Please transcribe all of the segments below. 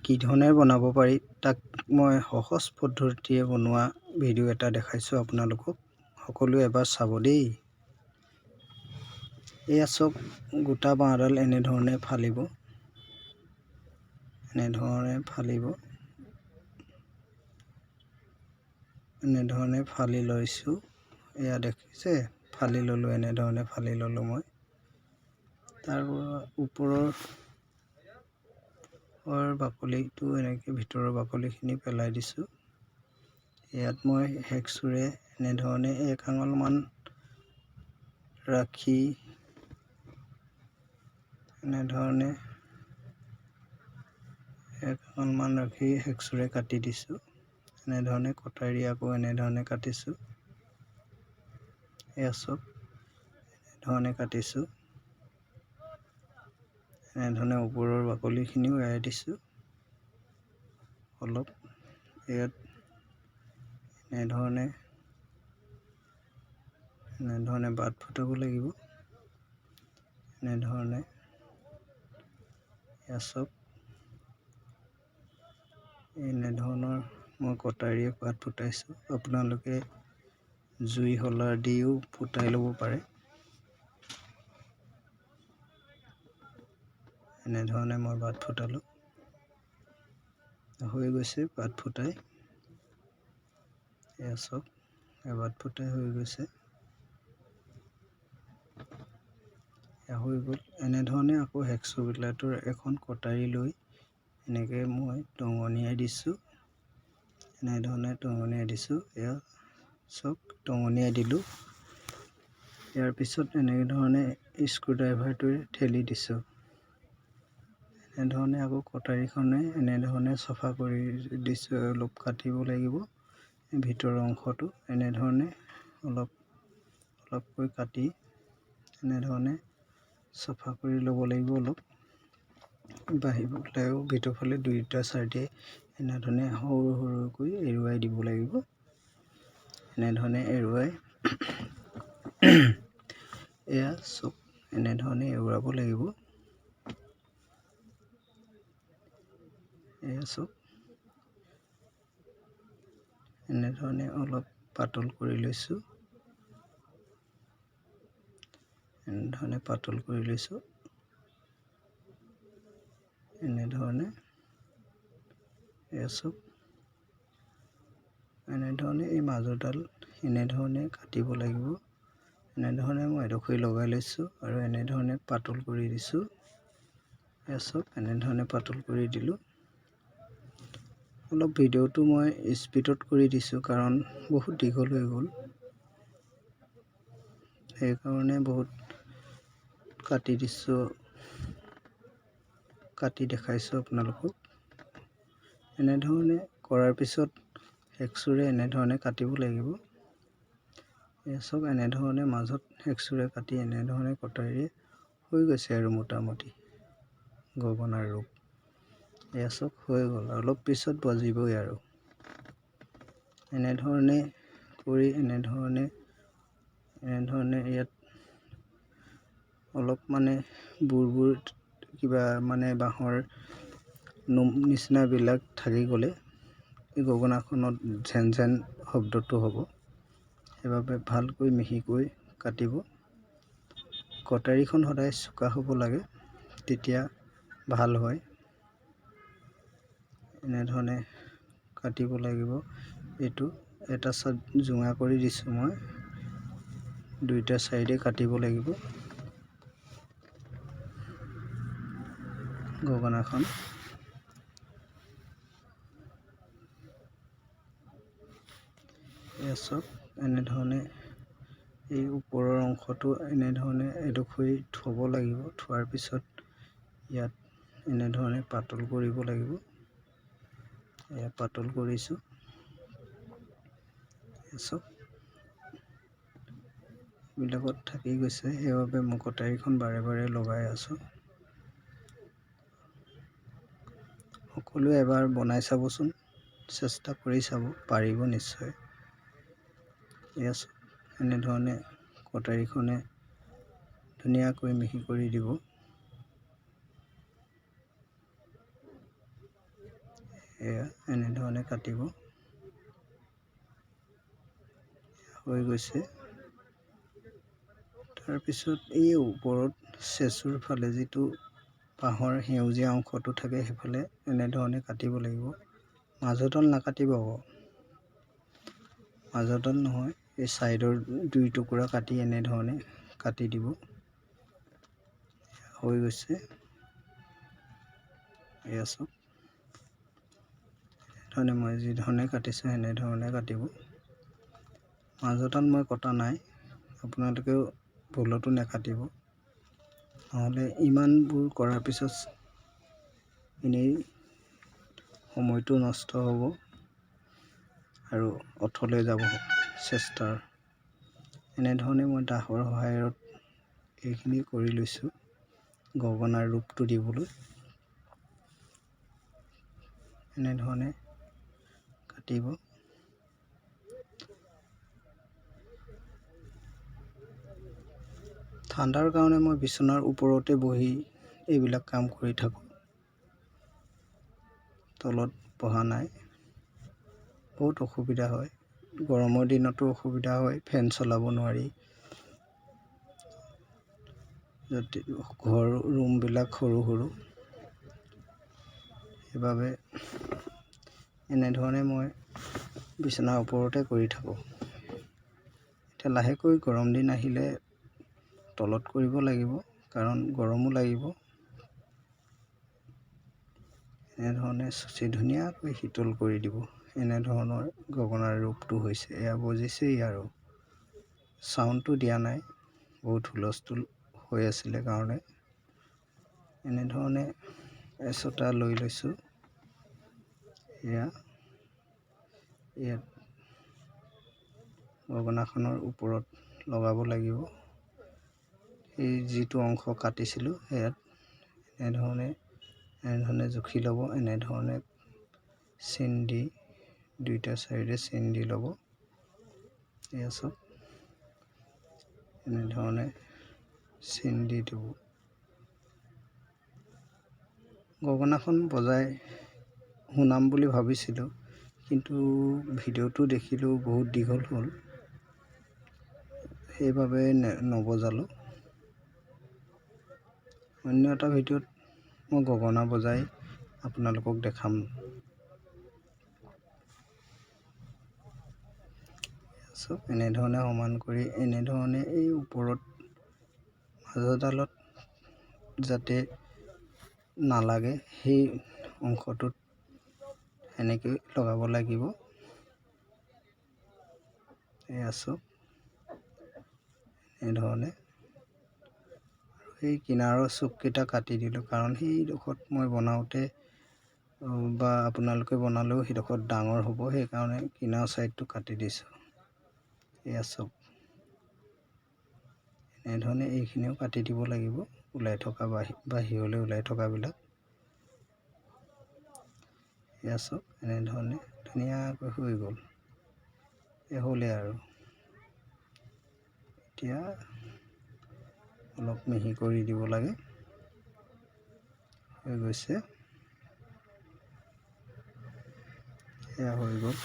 কি ধৰণে বনাব পাৰি তাক মই সহজ পদ্ধতিৰে বনোৱা ভিডিঅ' এটা দেখাইছোঁ আপোনালোকক। সকলোৱে এবাৰ চাব দেই। এয়া চব গোটা বাঁহডাল এনেধৰণে ফালিব, এনেধৰণে ফালি লৈছোঁ। এয়া দেখিছে, ফালি ল'লোঁ, এনেধৰণে ফালি ল'লোঁ মই। তাৰ ওপৰৰ বাকলিটো এনেকৈ ভিতৰৰ বাকলিখিনি পেলাই দিছোঁ। ইয়াত মই হেকচুৰে এনেধৰণে 1 আঙুলমান ৰাখি হেকচুৰে কাটি দিছোঁ। এনেধৰণে কটাৰী আকৌ এনেধৰণে কাটিছোঁ। এয়া চব এনেধৰণে কাটিছোঁ। এনেধৰণে ওপৰৰ বাকলিখিনিও এৰাই দিছোঁ অলপ। ইয়াত এনেধৰণে বাট ফুটাব লাগিব। এনেধৰণে এয়া চব এনেধৰণৰ মই কটাৰীয়ে পাত ফুটাইছোঁ। আপোনালোকে জুই শলাৰ দিও ফুটাই ল'ব পাৰে। এনেধৰণে মই পাত ফুটালোঁ, হৈ গৈছে পাত ফুটাই। এয়া চব পাত ফুটাই হৈ গৈছে। হৈ গ'ল। এনেধৰণে আকৌ হেকচুবিলাটোৰ এখন কটাৰী লৈ এনেকৈ মই টঙনিয়াই দিছোঁ। এনেধৰণে টঙনিয়াই দিছোঁ। এয়া চব টঙনিয়াই দিলোঁ। ইয়াৰ পিছত এনেধৰণে স্ক্ৰুড্ৰাইভাৰটোৰে ঠেলি দিছোঁ। এনেধৰণে আকৌ কটাৰীখনে এনেধৰণে চফা কৰি দিছোঁ। অলপ কাটিব লাগিব ভিতৰৰ অংশটো। এনেধৰণে অলপকৈ কাটি এনেধৰণে চফা কৰি ল'ব লাগিব। অলপ বাহিৰফালেও ভিতৰফালে দুয়োটা চাইডে এনেধৰণে সৰু সৰুকৈ এৰুৱাই দিব লাগিব। এনেধৰণে এৰুৱাই এয়া চব এনেধৰণে এৰুৱাব লাগিব। এয়া চব এনেধৰণে অলপ পাতল কৰি লৈছোঁ। এনেধৰণে এয়া চব এনেধৰণে এই মাজৰডাল এনেধৰণে কাটিব লাগিব। এনেধৰণে মই এডোখৰি লগাই লৈছোঁ আৰু এনেধৰণে পাতল কৰি দিছোঁ। এয়া চব এনেধৰণে পাতল কৰি দিলোঁ। অলপ ভিডিঅ'টো মই স্পীডত কৰি দিছোঁ কাৰণ বহুত দীঘল হৈ গ'ল। সেইকাৰণে বহুত কাটি দিছোঁ, কাটি দেখাইছোঁ আপোনালোকক। এনেধৰণে কৰাৰ পিছত হেকচুৰে এনেধৰণে কাটিব লাগিব। এয়া চব এনেধৰণে মাজত হেকচুৰে কাটি এনেধৰণে কটাৰীৰে হৈ গৈছে আৰু মোটামুটি গগনাৰ ৰূপ। এয়া চব হৈ গ'ল, অলপ পিছত বাজিবই আৰু। এনেধৰণে কৰি এনেধৰণে ইয়াত অলপ বুৰ কিবা বাঁহৰ নোম নিচিনাবিলাক থাকি গ'লে এই গগনাখনত ঝেন ঝেন শব্দটো হ'ব। সেইবাবে ভালকৈ মিহিকৈ কাটিব। কটাৰীখন সদায় চোকা হ'ব লাগে, তেতিয়া ভাল হয়। এনেধৰণে কাটিব লাগিব। এইটো এটা চাইড জোঙা কৰি দিছোঁ মই, দুইটা চাইডে কাটিব লাগিব গগনাখন। এয়া চব এনেধৰণে এই ওপৰৰ অংশটো এনেধৰণে এডোখৰি থ'ব লাগিব। থোৱাৰ পিছত ইয়াত এনেধৰণে পাতল কৰিব লাগিব। এয়া পাতল কৰিছোঁ। চব এইবিলাকত থাকি গৈছে, সেইবাবে মই কটাৰীখন বাৰে বাৰে লগাই আছোঁ। সকলোৱে এবাৰ বনাই চাবচোন, চেষ্টা কৰি চাব, পাৰিব নিশ্চয়। এয়া এনেধৰণে কটাৰীখনে ধুনীয়াকৈ মিহি কৰি দিব। এয়া এনেধৰণে কাটিব। হৈ গৈছে। তাৰপিছত এই ওপৰত চেচুৰ ফালে যিটো বাঁহৰ সেউজীয়া অংশটো থাকে সেইফালে এনেধৰণে কাটিব লাগিব। মাজৰডাল নাকাটিব আকৌ, মাজৰডাল নহয়, এই ছাইডৰ 2 টুকুৰা কাটি এনেধৰণে কাটি দিব। হৈ গৈছে। এয়া চাওক, এনেধৰণে মই যিধৰণে কাটিছোঁ সেনেধৰণে কাটিব। মাজৰডাল মই কটা নাই, আপোনালোকেও ভুলতো নাকাটিব, নহ'লে ইমানবোৰ কৰাৰ পিছত এনেই সময়টো নষ্ট হ'ব আৰু অথলে যাব চেষ্টাৰ। এনেধৰণে মই দাৰ সহায়ত এইখিনি কৰি লৈছোঁ গগনাৰ ৰূপটো দিবলৈ। এনেধৰণে কাটিব। ঠাণ্ডাৰ কাৰণে মই বিচনাৰ ওপৰতে বহি এইবিলাক কাম কৰি থাকোঁ, তলত বহা নাই। বহুত অসুবিধা হয়, গৰমৰ দিনতো অসুবিধা হয়, ফেন চলাব নোৱাৰি। যদি ৰুমবিলাক সৰু সৰু, সেইবাবে এনেধৰণে মই বিচনাৰ ওপৰতে কৰি থাকোঁ। এতিয়া লাহেকৈ গৰম দিন আহিলে তলত কৰিব লাগিব, কাৰণ গৰমো লাগিব। এনেধৰণে চুচি ধুনীয়াকৈ শীতল কৰি দিব। এনেধৰণৰ গগনাৰ ৰূপটো হৈছে। এয়া বজিছেই আৰু চাউণ্ডটো দিয়া নাই, বহুত হুলস্থুল হৈ আছিলে কাৰণে। এনেধৰণে এচটা লৈ লৈছোঁ। ইয়াত গগনাখনৰ ওপৰত লগাব লাগিব। এই যিটো অংশ কাটিছিলোঁ সেয়াত এনেধৰণে জুখি ল'ব। এনেধৰণে চিন দি 2টা চাইডে চিন দি ল'ব। এয়া চাওক, এনেধৰণে চিন দি দিব। গগনাখন বজাই শুনাম বুলি ভাবিছিলোঁ, কিন্তু ভিডিঅ'টো দেখিলোঁ বহুত দীঘল হ'ল, সেইবাবে নবজালোঁ। অন্য এটা ভিডিঅ'ত মই গগনা বজাই আপোনালোকক দেখাম। চব এনেধৰণে সমান কৰি এনেধৰণে এই ওপৰত মাজৰডালত যাতে নালাগে সেই অংশটোত এনেকৈ লগাব লাগিব। এয়া চাওক, এনেধৰণে। আৰু সেই কিনাৰৰ চুককেইটা কাটি দিলোঁ, কাৰণ সেইডোখৰত মই বনাওঁতে বা আপোনালোকে বনালেও সেইডোখৰত ডাঙৰ হ'ব, সেইকাৰণে কিনাৰৰ ছাইডটো কাটি দিছোঁ। এয়া চাওক, এনেধৰণে এইখিনিও কাটি দিব লাগিব, ওলাই থকা বাহিৰলৈ ওলাই থকাবিলাক। এয়া চাওক, এনেধৰণে ধুনীয়াকৈ হৈ গ'ল। হ'লেই আৰু এতিয়া অলপ মিহি কৰি দিব লাগে। হৈ গৈছে, এয়া হৈ গ'ল।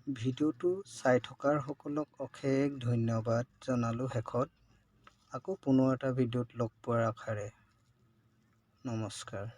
ভিডিঅ'টো চাই থকাৰ সকলক অশেষ ধন্যবাদ জনালোঁ। শেষত আকৌ পুনৰ এটা ভিডিঅ'ত লগ পোৱাৰ আশাৰে নমস্কাৰ।